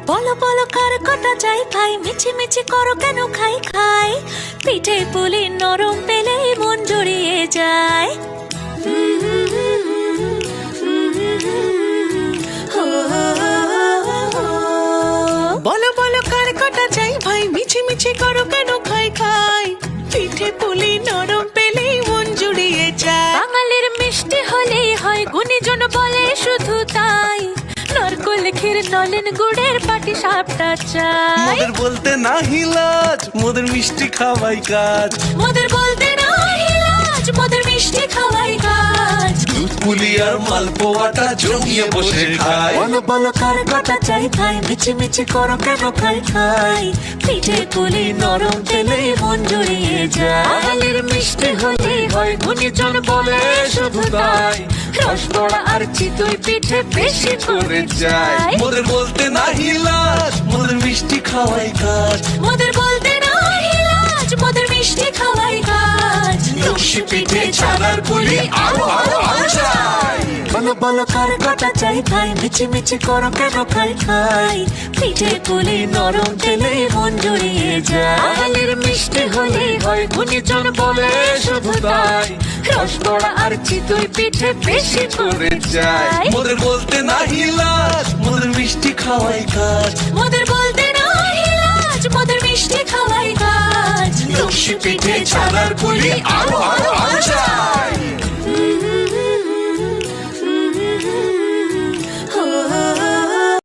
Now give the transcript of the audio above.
বলো বলো কার কটা চাই ভাই, মিছি মিছি করো কেন খাই খাই, পিঠে পুলি নরম পেলেই মন জড়িয়ে যায়। বলো বলো কার কটা চাই ভাই, মিছি মিছি করো কেন খাই খাই, পিঠে পুলি নরম পেলেই মন জুড়িয়ে যায়। বাঙালির মিষ্টি হলেই হয়, গুণীজন বলে শুধু তাই, নারকোল ক্ষীর নলেন গুড়ের পাটি সাপটা চাই। মোদের বলতে নাহি লাজ, মোদের মিষ্টি খাওয়াই কাজ। মোদের বলতে নাহি লাজ, মোদের মিষ্টি খাওয়াই কাজ। দুধ পুলি আর মালপোয়াটা জমিয়ে বসে খায়। বলো বলো কার কটা চাই ভাই, মিছি মিছি করো কেন খাই খাই, পিঠে পুলি নরম পেলেই মন জড়িয়ে যায়। বাঙালির মিষ্টি হলেই হয়, গুণীজন বলে শুধু তাই, রসবড়া আর চিতই পিঠে বেশি করে যায়। মোদের বলতে নাহি লাজ, মোদের মিষ্টি খাওয়াই কাজ। মোদের বলতে নাহি লাজ, মোদের মিষ্টি খাওয়াই কাজ। লস্যি পিঠে ছানার পুলি আরো আরো আরো চাই। বলো বলো কার কটা চাই ভাই, মিছি মিছি করো কেন খাই খাই, পিঠে পুলি নরম পেলেই মন জড়িয়ে যায়। বাঙালির মিষ্টি হলেই হয়, গুণীজন বলে শুধু তাই, রসবড়া আর চিতই পিঠে বেশি করে যায়। মোদের বলতে নাহি লাজ, মোদের মিষ্টি খাওয়াই কাজ। মোদের বলতে নাহি লাজ, মোদের মিষ্টি খাওয়াই কাজ। লস্যি পিঠে ছানার পুলি আরো আরো